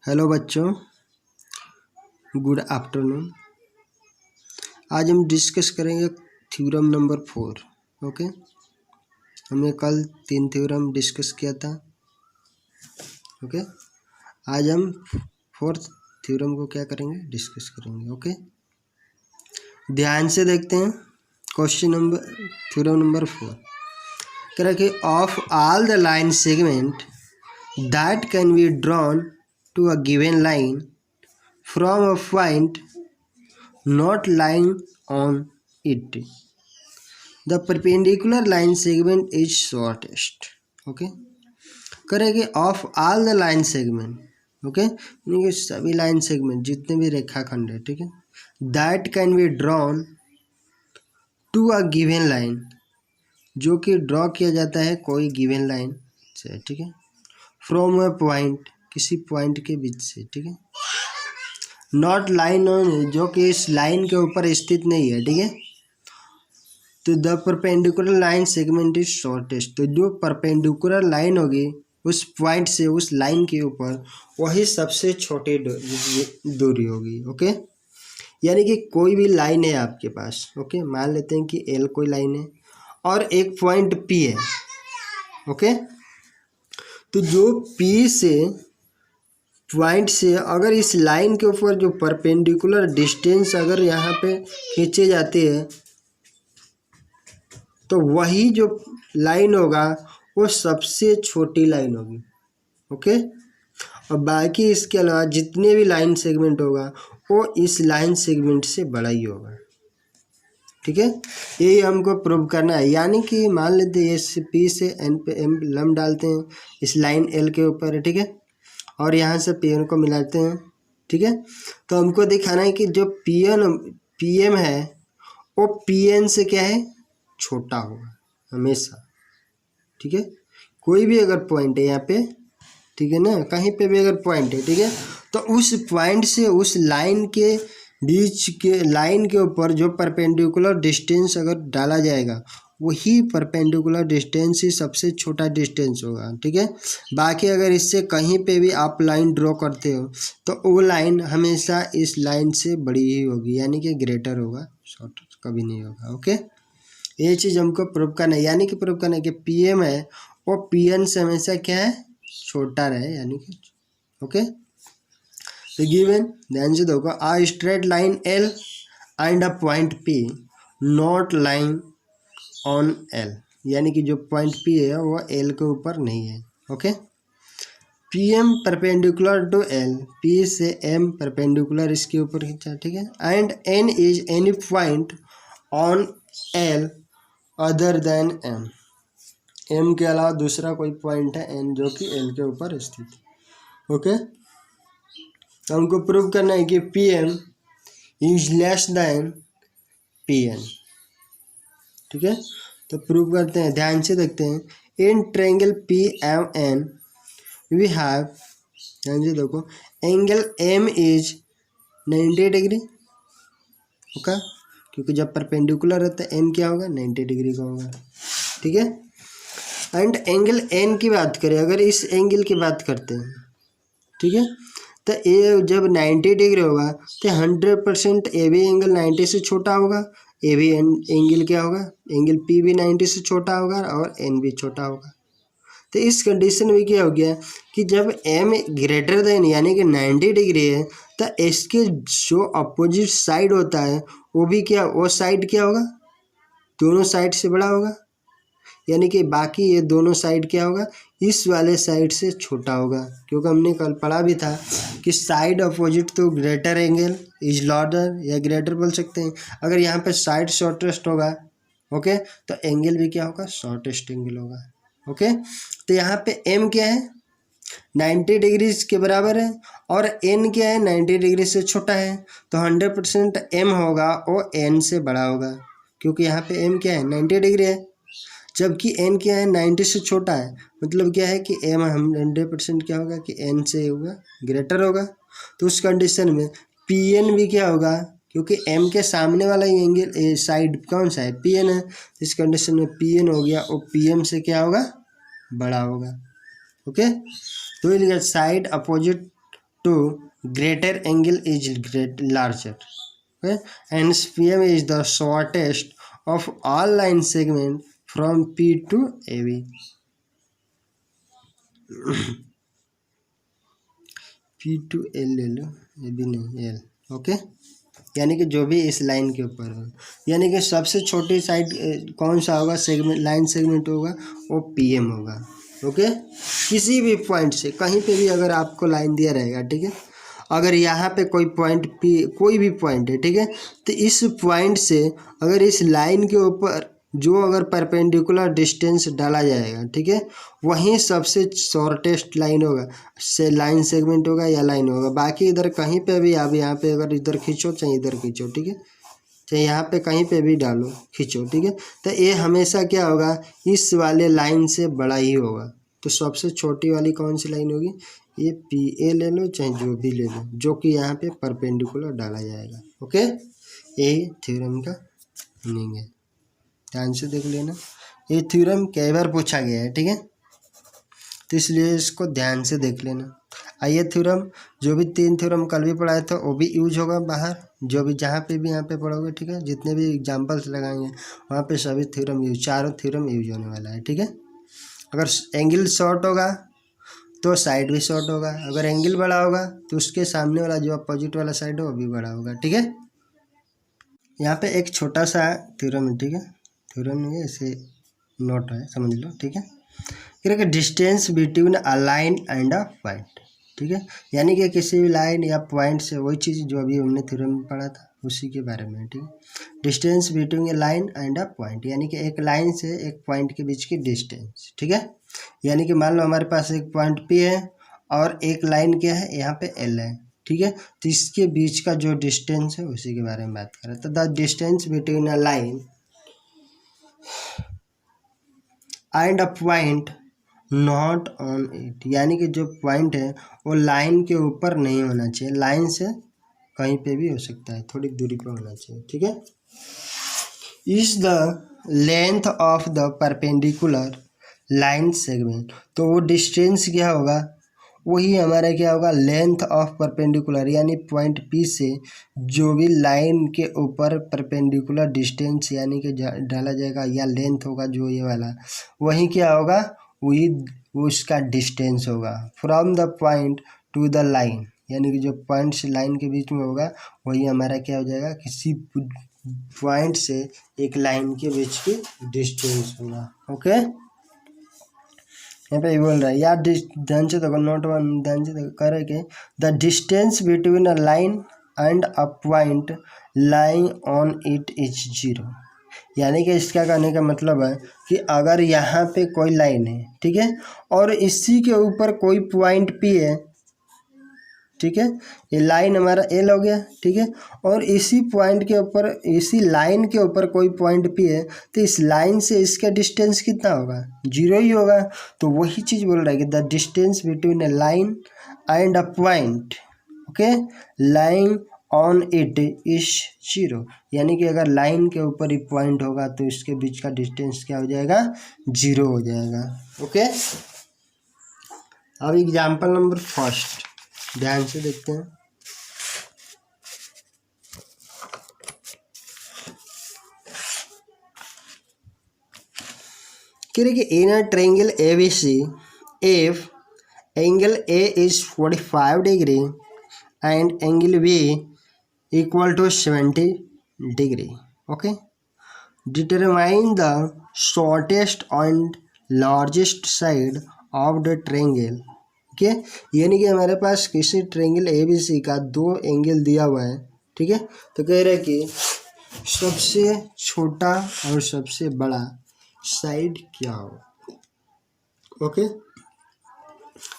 Hello बच्चों, good afternoon. आज हम डिस्कस करेंगे थ्योरम नंबर 4। ओके, हमने कल 3 थ्योरम डिस्कस किया था। ओके, आज हम 4th थ्योरम को क्या करेंगे, डिस्कस करेंगे। ओके, ध्यान से देखते हैं। थ्योरम नंबर 4 कह रहा कि of all the line segment that can be drawn to a given line from a point not lying on it, the perpendicular line segment is shortest. Okay, करेंगे of all the line segment. Okay, सभी line segment जितने भी रेखाखंड है, ठीक है, that can be drawn to a given line, जो कि ड्रॉ किया जाता है कोई गिवन लाइन से, ठीक है, फ्रॉम अ पॉइंट, किसी पॉइंट के बीच से, ठीक है, नॉट लाइन ऑन, जो कि इस लाइन के ऊपर स्थित नहीं है, ठीक है, तो the perpendicular line segment is shortest, तो जो परपेंडिकुलर लाइन होगी उस पॉइंट से उस लाइन के ऊपर, वही सबसे छोटी दूरी होगी। ओके, यानी कि कोई भी लाइन है आपके पास, ओके, मान लेते हैं कि एल कोई लाइन है और एक पॉइंट पी है। ओके, तो जो पी से पॉइंट से अगर इस लाइन के ऊपर जो परपेंडिकुलर डिस्टेंस अगर यहाँ पे खींचे जाते हैं, तो वही जो लाइन होगा वो सबसे छोटी लाइन होगी। ओके, और बाकी इसके अलावा जितने भी लाइन सेगमेंट होगा वो इस लाइन सेगमेंट से बड़ा ही होगा। ठीक है, यही हमको प्रूव करना है। यानी कि मान लेते हैं इस पी से एन पे एम लम डालते हैं इस लाइन एल के ऊपर, ठीक है, और यहाँ से पी एन को मिलाते हैं, ठीक है, तो हमको दिखाना है कि जो पी एम है वो पी एन से क्या है, छोटा होगा हमेशा। ठीक है, कोई भी अगर पॉइंट है यहाँ पे, ठीक है ना, कहीं पे भी अगर पॉइंट है, ठीक है, तो उस पॉइंट से उस लाइन के बीच के लाइन के ऊपर जो परपेंडिकुलर डिस्टेंस अगर डाला जाएगा वही परपेंडिकुलर डिस्टेंस ही सबसे छोटा डिस्टेंस होगा। ठीक है, बाकी अगर इससे कहीं पे भी आप लाइन ड्रॉ करते हो तो वो लाइन हमेशा इस लाइन से बड़ी ही होगी, यानी कि ग्रेटर होगा, शॉर्ट कभी नहीं होगा। ओके, ये चीज़ हमको प्रूव करना है, यानी कि प्रूव करना है कि पी एम है वो पी एन से हमेशा क्या है, छोटा रहे, यानी कि ओके। तो गिवन, ध्यान से देखो, आ straight line L and a point P not line on L, यानी कि जो पॉइंट पी है वो एल के ऊपर नहीं है। Okay, P M perpendicular to L, P से एम परपेंडिकुलर इसके ऊपर खींचा, ठीक है, and N is any point on L other than M, M के अलावा दूसरा कोई पॉइंट है एन जो कि एल के ऊपर स्थित है। ओके, तो हमको प्रूव करना है कि P M is less than P N. ठीक है, तो प्रूव करते हैं, ध्यान से देखते हैं। In triangle P M N we have, ध्यान से देखो, angle M is 90 degree. Okay, क्योंकि जब परपेंडिकुलर रहता है एम क्या होगा, 90 डिग्री का होगा। ठीक है, एंड एंगल एन की बात करें, अगर इस एंगल की बात करते हैं, ठीक है, तो ए जब 90 डिग्री होगा तो 100% ए बी एंगल 90 से छोटा होगा, ए बी एंगल क्या होगा, एंगल पी भी 90 से छोटा होगा और एन भी छोटा होगा। तो इस कंडीशन में क्या हो गया कि जब एम ग्रेटर देन यानी कि 90 डिग्री है तो इसके जो अपोजिट साइड होता है वो भी क्या, वो साइड क्या होगा, दोनों साइड से बड़ा होगा, यानी कि बाकी ये दोनों साइड क्या होगा, इस वाले साइड से छोटा होगा। क्योंकि हमने कल पढ़ा भी था कि साइड अपोजिट तो ग्रेटर एंगल इज लार्जर, या ग्रेटर बोल सकते हैं। अगर यहाँ पे साइड शॉर्टेस्ट होगा, ओके, तो एंगल भी क्या होगा, शॉर्टेस्ट एंगल होगा। ओके, तो यहाँ पे एम क्या है, 90 डिग्री के बराबर है और एन क्या है, 90 डिग्री से छोटा है, तो 100% एम होगा वो एन से बड़ा होगा, क्योंकि यहाँ पे एम क्या है, 90 डिग्री है, जबकि एन क्या है, 90 से छोटा है। मतलब क्या है कि एम हम 100% क्या होगा कि एन से होगा, ग्रेटर होगा। तो उस कंडीशन में पी एन भी क्या होगा, क्योंकि एम के सामने वाला एंगल साइड कौन सा है, पी एन है, इस कंडीशन में पी एन हो गया वो पी एम से क्या होगा, बड़ा होगा। ओके, तो ये लिखा side opposite to greater angle is larger. Okay, hence PM is the shortest of all line segment from P to AB. P to L ले लो, AB नहीं L. ओके, यानी कि जो भी इस लाइन के ऊपर हो, यानी कि सबसे छोटी साइड कौन सा होगा, सेगमेंट लाइन सेगमेंट होगा, वो PM होगा. ओके, किसी भी पॉइंट से कहीं पे भी अगर आपको लाइन दिया रहेगा, ठीक है, अगर यहाँ पे कोई पॉइंट P, कोई भी पॉइंट है, ठीक है, तो इस पॉइंट से अगर इस लाइन के ऊपर जो अगर परपेंडिकुलर डिस्टेंस डाला जाएगा, ठीक है, वहीं सबसे शॉर्टेस्ट लाइन होगा, से लाइन सेगमेंट होगा या लाइन होगा. बाकी इधर कहीं पे भी आप यहाँ पे अगर इधर खींचो चाहे इधर खींचो, ठीक है, चाहे यहाँ पे कहीं पे भी डालो खींचो, ठीक है, तो ये हमेशा क्या होगा, इस वाले लाइन से बड़ा ही होगा. तो सबसे छोटी वाली कौन सी लाइन होगी, ये PA ले लो चाहे जो भी ले लो, जो कि यहाँ पे परपेंडिकुलर डाला जाएगा. ओके, यही थ्योरम का मीनिंग है, ध्यान से देख लेना. ये थ्योरम कई बार पूछा गया है, ठीक है, तो इसलिए इसको ध्यान से देख लेना. आइए थ्योरम, जो भी 3 थ्योरम कल भी पढ़ाए थे वो भी यूज होगा बाहर, जो भी जहाँ पे भी यहाँ पे पढ़ोगे, ठीक है, जितने भी एग्जाम्पल्स लगाएंगे वहाँ पे सभी थ्योरम यूज, चारों थ्योरम यूज होने वाला है. ठीक है, अगर एंगल शॉर्ट होगा तो साइड भी शॉर्ट होगा, अगर एंगल बड़ा होगा तो उसके सामने वाला जो अपोजिट वाला साइड है वो भी बड़ा होगा. ठीक है, यहाँ पे एक छोटा सा थ्योरम है, ठीक है, थ्योरम नहीं है, ऐसे नोट है, समझ लो. ठीक है, कि distance between a line and a point. ठीक है, यानी कि किसी भी लाइन या पॉइंट से, वही चीज़ जो अभी हमने थ्योरम में पढ़ा था उसी के बारे में. ठीक है, distance between A line and a point, यानी कि एक लाइन से एक पॉइंट के बीच की डिस्टेंस. ठीक है, यानी कि मान लो हमारे पास एक पॉइंट P है और एक लाइन क्या है यहाँ पे L है. ठीक है, तो इसके बीच का जो डिस्टेंस है उसी के बारे में बात करें. तो the distance between a line and a point not on it, यानी कि जो पॉइंट है वो लाइन के ऊपर नहीं होना चाहिए, लाइन से कहीं पे भी हो सकता है, थोड़ी दूरी पर होना चाहिए. ठीक है, is the length of the perpendicular line segment, तो वो डिस्टेंस क्या होगा, वही हमारा क्या होगा, लेंथ ऑफ परपेंडिकुलर, यानी पॉइंट P से जो भी लाइन के ऊपर परपेंडिकुलर डिस्टेंस यानी कि डाला जाएगा या लेंथ होगा जो ये वाला, वही क्या होगा, वही उसका डिस्टेंस होगा. From the point two the line, यानी कि जो पॉइंट से लाइन के बीच में होगा वही हमारा क्या हो जाएगा, किसी पॉइंट से एक लाइन के बीच की डिस्टेंस होगा. ओके, यहाँ पे बोल रहा है यार, ध्यान से देखो, नोट वन ध्यान से देखो, करे कि the distance between a line and a point lying on it is 0. यानी कि इसका कहने का मतलब है कि अगर यहाँ पे कोई लाइन है, ठीक है, और इसी के ऊपर कोई पॉइंट P है, ठीक है, ये लाइन हमारा L हो गया. ठीक है, और इसी पॉइंट के ऊपर, इसी लाइन के ऊपर कोई पॉइंट P है, तो इस लाइन से इसका डिस्टेंस कितना होगा, 0 ही होगा. तो वही चीज़ बोल रहा है कि the distance between A line and a point, okay, line on it is 0, यानी कि अगर लाइन के ऊपर ही पॉइंट होगा तो इसके बीच का डिस्टेंस क्या हो जाएगा, 0 हो जाएगा. ओके, अब एग्जाम्पल नंबर फर्स्ट ध्यान से देखते हैं. कह रहे कि in a triangle ABC if angle A is 45 degree and angle B equal to 70 degree. Okay, determine the shortest and largest side of the triangle. ठीक है, यानी कि हमारे पास किसी ट्रायंगल ABC का 2 एंगल दिया हुआ है. ठीक है, तो कह रहे हैं कि सबसे छोटा और सबसे बड़ा साइड क्या हो. ओके,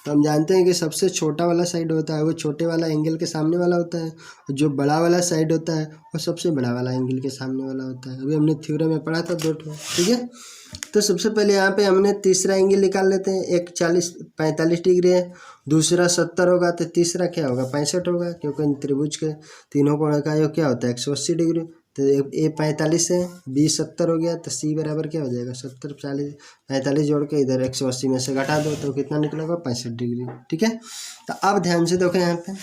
तो हम जानते हैं कि सबसे छोटा वाला साइड होता है वो छोटे वाला एंगल के सामने वाला होता है, और जो बड़ा वाला साइड होता है वो सबसे बड़ा वाला एंगल के सामने वाला होता है. अभी हमने थ्योरम में पढ़ा था 2 ठो. ठीक है, तो सबसे पहले यहाँ पे हमने तीसरा एंगल निकाल लेते हैं. एक 45 डिग्री है, दूसरा 70 होगा, तो तीसरा क्या होगा, 65 होगा, क्योंकि त्रिभुज के तीनों कोण का योग क्या होता है, 180 डिग्री. तो ए 45 है, बी 70 हो गया, तो सी बराबर क्या हो जाएगा 70 40 45 जोड़ के इधर 180 में से घटा दो तो कितना निकलेगा 65 डिग्री। ठीक है, तो अब ध्यान से देखो यहाँ पे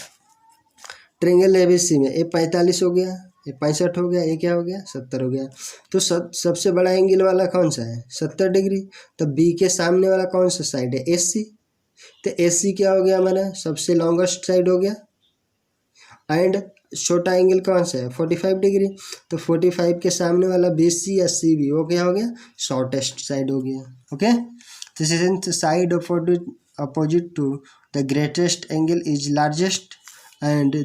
ट्रेंगल एबीसी में ए 45 हो गया, ये 65 हो गया, ये क्या हो गया 70 हो गया। तो सबसे बड़ा एंगल वाला कौन सा है 70 डिग्री। तो बी के सामने वाला कौन सा साइड है एसी। तो एसी क्या हो गया हमारा सबसे लॉन्गेस्ट साइड हो गया। एंड छोटा एंगल कौन सा है 45 डिग्री। तो 45 के सामने वाला बीसी या सी बी वो क्या हो गया शॉर्टेस्ट साइड हो गया। ओके, तो since side opposite to the greatest angle is largest and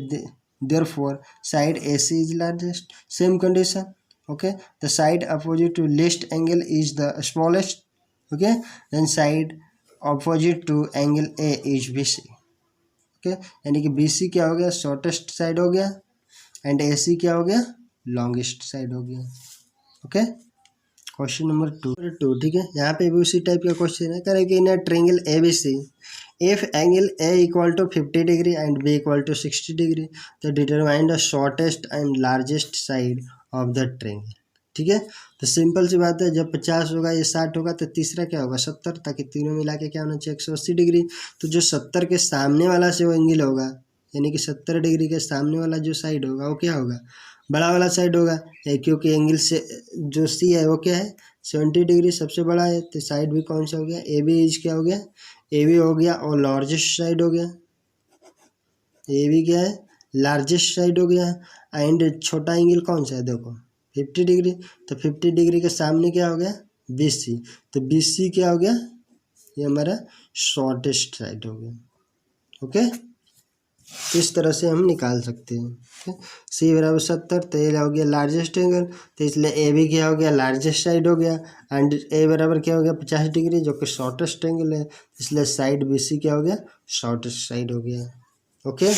therefore side AC is largest. Same condition. Okay, the side opposite to least angle is the smallest. Okay, then side opposite to angle A is BC. Okay, यानी कि BC क्या हो गया shortest side हो गया and AC क्या हो गया लॉन्गेस्ट साइड हो गया। Okay, question number 2। ठीक है, यहाँ पे भी उसी टाइप का क्वेश्चन है। करें कि in triangle ABC if angle A equal to 50 degree and B equal to 60 degree तो determine the shortest and largest side of the triangle. ठीक है, तो सिंपल सी बात है, जब 50 होगा ये 60 होगा तो तीसरा क्या होगा 70, ताकि तीनों मिला के क्या होना चाहिए 180 डिग्री। तो जो 70 के सामने वाला से वो एंगल होगा, यानी कि 70 डिग्री के सामने वाला जो साइड होगा वो क्या होगा बड़ा वाला साइड होगा, क्योंकि एंगल से जो सी है वो क्या है 70 डिग्री सबसे बड़ा है। तो साइड भी कौन सा हो गया ए बी इज क्या हो गया ए बी हो गया और लार्जेस्ट साइड हो गया। ए बी क्या है लार्जेस्ट साइड हो गया। एंड छोटा एंगल कौन सा है देखो 50 डिग्री। तो 50 डिग्री के सामने क्या हो गया BC। तो BC क्या हो गया ये हमारा शॉर्टेस्ट साइड हो गया। ओके, इस तरह से हम निकाल सकते हैं। सी बराबर 70 तो ये हो गया लार्जेस्ट एंगल, तो इसलिए ए बी क्या हो गया लार्जेस्ट साइड हो गया। एंड ए बराबर क्या हो गया 50 डिग्री जो कि शॉर्टेस्ट एंगल है, इसलिए साइड BC क्या हो गया शॉर्टेस्ट साइड हो गया। Okay,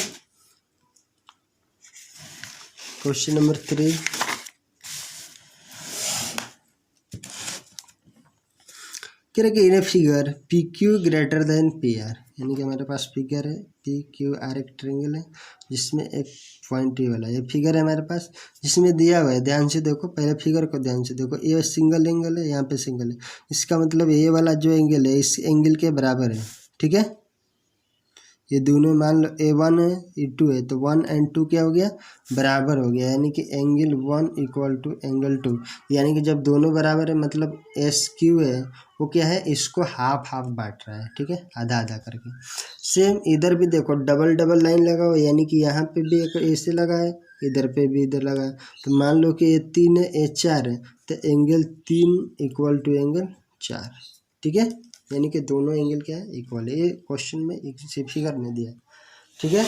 question number 3। कह रहे कि in a figure PQ greater than PR, यानी कि हमारे पास फिगर है PQR एक ट्रेंगल है जिसमें एक पॉइंट ये वाला ये फिगर है हमारे पास जिसमें दिया हुआ है। ध्यान से देखो, पहले फिगर को ध्यान से देखो, ये सिंगल एंगल है यहाँ पे सिंगल है, इसका मतलब ये वाला जो एंगल है इस एंगल के बराबर है। ठीक है, ये दोनों मान लो A1 है A2 है, तो 1 और 2 क्या हो गया बराबर हो गया, यानी कि एंगल 1 इक्वल टू एंगल 2। यानी कि जब दोनों बराबर है मतलब SQ है वो क्या है इसको हाफ हाफ बांट रहा है। ठीक है, आधा आधा करके। सेम इधर भी देखो डबल डबल लाइन लगा हुआ, यानी कि यहाँ पे भी एक ऐसे लगा है इधर पे भी इधर लगा है। तो मान लो कि ये 3 है ये 4 है, तो एंगल 3 इक्वल टू एंगल 4। ठीक है, यानी कि दोनों एंगल क्या है इक्वल है। ये क्वेश्चन में इसी फिगर में दिया। ठीक है,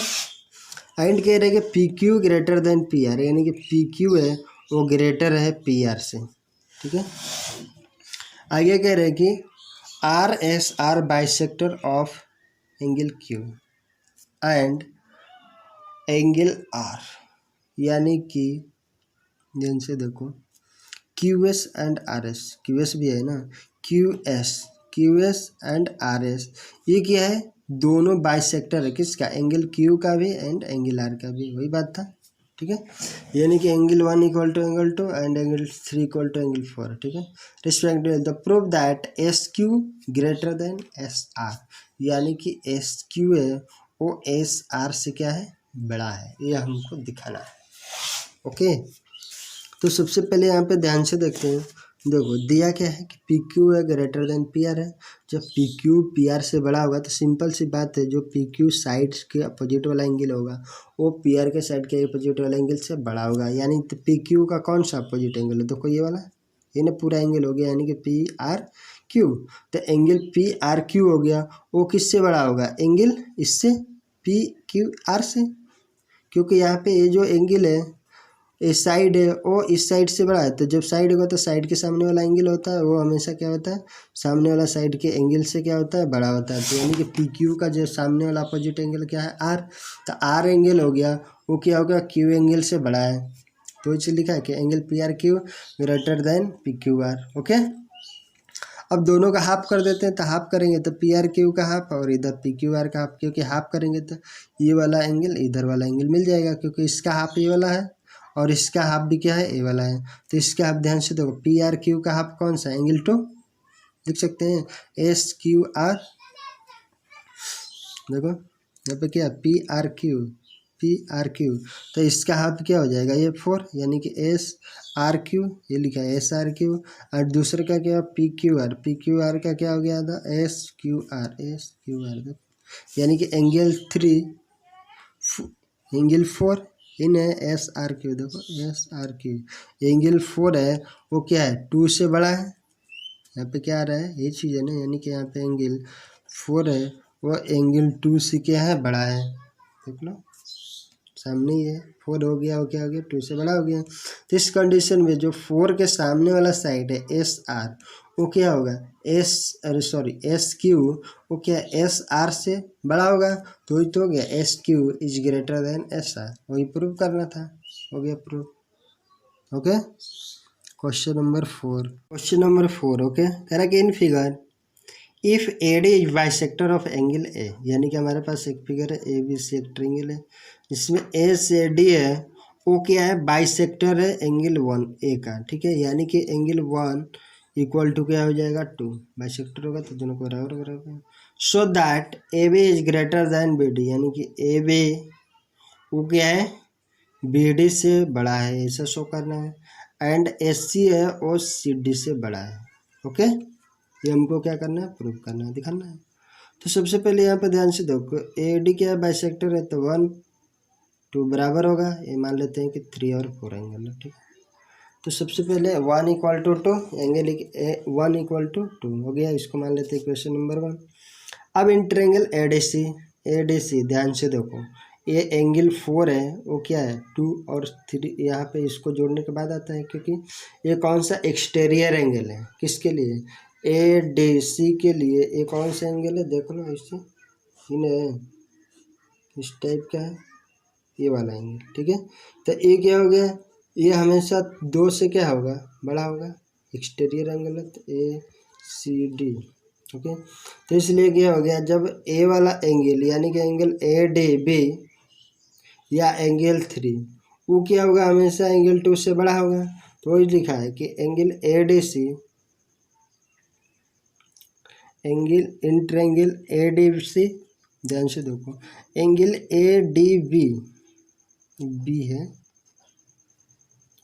एंड कह रहे हैं कि PQ ग्रेटर देन PR, यानी कि PQ है वो ग्रेटर है PR से। ठीक है, आगे कह रहे हैं कि RSR bisector of angle Q and angle R, यानी कि ध्यान से देखो QS एंड RS, QS भी है ना QS एंड RS, ये क्या है दोनों बाइसेक्टर है किसका एंगल Q का भी एंड एंगल R का भी, वही बात था। ठीक है, यानी कि angle 1 equal to angle 2 and angle 3 equal to angle 4। ठीक है, respectively the proof that SQ greater than SR, यानी कि SQ है वो SR से क्या है बड़ा है, ये हमको दिखाना है। ओके, तो सबसे पहले यहाँ पे ध्यान से देखते हैं। देखो दिया क्या है कि PQ है ग्रेटर देन PR है। जब PQ PR से बड़ा होगा तो सिंपल सी बात है जो PQ साइड के अपोजिट वाला एंगल होगा वो PR के साइड के अपोजिट वाला एंगल से बड़ा होगा। यानी तो PQ का कौन सा अपोजिट एंगल है देखो ये वाला, ये ना पूरा एंगल हो गया, यानी कि PRQ। तो एंगल PRQ हो गया वो किससे बड़ा होगा एंगल इससे PQR से, क्योंकि यहाँ पे ये जो एंगल है इस साइड है वो इस साइड से बड़ा है। तो जब साइड होगा तो साइड के सामने वाला एंगल होता है वो हमेशा क्या होता है सामने वाला साइड के एंगल से क्या होता है बड़ा होता है। तो यानी कि PQ का जो सामने वाला अपोजिट एंगल क्या है R, तो R एंगल हो गया वो क्या होगा Q एंगल से बड़ा है। तो इसे लिखा है कि angle PRQ greater than PQR। Okay, अब दोनों का हाफ कर देते हैं, तो हाफ करेंगे तो PRQ का हाफ और इधर PQR का हाफ, क्योंकि हाफ करेंगे तो ये वाला एंगल इधर वाला एंगल मिल जाएगा, क्योंकि इसका हाफ ये वाला है और इसका हाफ भी क्या है, ए वाला है, तो इसका हाफ ध्यान से देखो, पी आर क्यू का हाफ कौन सा है, एंगल 2, लिख सकते हैं एस क्यू आर। देखो यहाँ पे क्या, पी आर क्यू, तो इसका हाफ क्या हो जाएगा, ये 4, यानी कि एस आर क्यू, ये लिखा है एस आर क्यू, और दूसरे का क्या, पी क्यू आर का क्या हो गया था, एस क्यू आर, यानी कि एंगल 4 इन है एस आर क्यू, देखो एस आर क्यू, एंगल 4 है वो क्या है, 2 से बड़ा है, यहाँ पे क्या आ रहा है, ये चीज़ है ना, यानी कि यहाँ पे एंगल 4 है वो एंगल 2 से क्या है, बड़ा है, देख लो सामने ही है, 4 हो गया, वो क्या हो गया, 2 से बड़ा हो गया। तो इस कंडीशन में जो 4 के सामने वाला साइड है एस आर, वो क्या होगा, एस क्यू, वो क्या एस आर से बड़ा होगा, तो वही तो हो गया, S Q is greater then S R, वही प्रूव करना था, हो गया prove. Okay, question number 4, okay, कह रहा कि in figure if A D is bisector of angle A, यानी कि हमारे पास एक फिगर है ए बी सी एक ट्रायंगल है जिसमें ए से डी है, वो क्या है, बाइसेक्टर है एंगल 1 ए का, ठीक है, यानी कि एंगल 1 इक्वल टू क्या हो जाएगा, 2, बाइसेक्टर होगा तो दोनों को बराबर बराबर, so that A B is greater than B D, यानी कि ए बी वो क्या है, बी डी से बड़ा है, ऐसा शो करना है, एंड एस सी है वो सी डी से बड़ा है। ओके, ये हमको क्या करना है, प्रूव करना है, दिखाना है। तो सबसे पहले यहाँ पे ध्यान से देखो, ए डी क्या है, बाइसेक्टर है, तो 1 2 बराबर होगा, ये मान लेते हैं कि 3 और 4 एंगल है, ठीक है। तो सबसे पहले 1 equal to 2 angle 1 equal to 2 हो गया, इसको मान लेते हैं क्वेश्चन नंबर 1। अब इंटरएंगल ए डी सी ध्यान से देखो, ये एंगल 4 है वो क्या है, 2 और 3, यहाँ पे इसको जोड़ने के बाद आता है, क्योंकि ये कौन सा एक्सटीरियर एंगल है, किसके लिए, ए डी सी के लिए। ये कौन सा एंगल है, देख लो इससे, इस टाइप का है ये वाला एंगल, ठीक है। तो ये क्या हो गया, ये हमेशा 2 से क्या होगा, बड़ा होगा, एक्सटीरियर एंगल है, तो ए सी डी, ओके। तो इसलिए क्या हो गया, जब ए वाला एंगल यानी कि एंगल ए डी बी या एंगल 3 वो क्या होगा, हमेशा एंगल 2 से बड़ा होगा, तो वही लिखा है कि angle A D C, angle इंटरएंगल ए डी सी, ध्यान से देखो, एंगल ए डी बी है,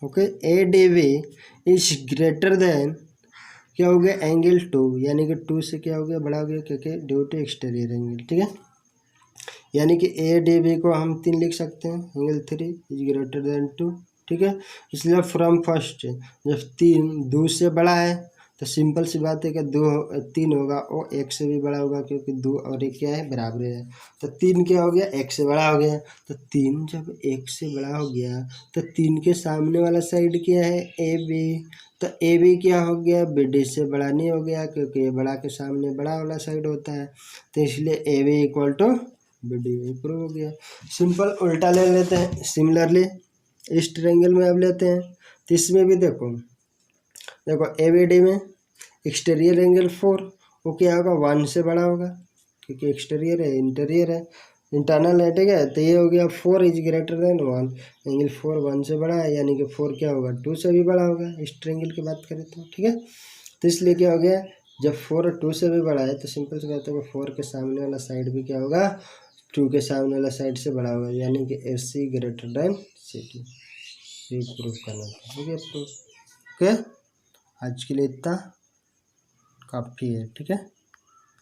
okay, A D B is greater than क्या हो गया, एंगल 2, यानी कि 2 से क्या हो गया, बड़ा हो गया, क्योंकि ड्यू टू एक्सटीरियर एंगल, ठीक है। यानी कि ए डी बी को हम 3 लिख सकते हैं, एंगल 3 इज ग्रेटर देन 2, ठीक है। इसलिए फ्रॉम फर्स्ट, जब 3 2 से बड़ा है तो सिंपल सी बात है कि 3 होगा वो 1 से भी बड़ा होगा, क्योंकि 2 और 1 क्या है, बराबर है, तो 3 क्या हो गया, 1 से बड़ा हो गया। तो 3 जब 1 से बड़ा हो गया तो 3 के सामने वाला साइड क्या है, ए बी, तो ए बी क्या हो गया, बी डी से बड़ा नहीं हो गया, क्योंकि बड़ा के सामने बड़ा वाला साइड होता है, तो इसलिए A B equal to B D, prove हो गया। सिंपल उल्टा ले लेते हैं, सिमिलरली इस ट्रायंगल में अब लेते हैं, तो इसमें भी देखो ए बी डी में एक्सटीरियर एंगल 4 वो क्या होगा, 1 से बड़ा होगा, क्योंकि एक्सटीरियर है, इंटीरियर है, इंटरनल है, ठीक है। तो ये हो गया 4 इज ग्रेटर देन 1, एंगल 4 1 से बड़ा है, यानी कि 4 क्या होगा, 2 से भी बड़ा होगा, इस ट्रायंगल की बात करें तो, ठीक है। तो इसलिए क्या हो गया, जब 4 2 से भी बड़ा है तो सिंपल से कहते हैं 4 के सामने वाला साइड भी क्या होगा, 2 के सामने वाला साइड से बड़ा होगा, यानी कि ए सी ग्रेटर देन सी डी, ये प्रूफ करना था, हो गया प्रूफ। ओके, आज के लिए इतना काफ़ी है, ठीक है।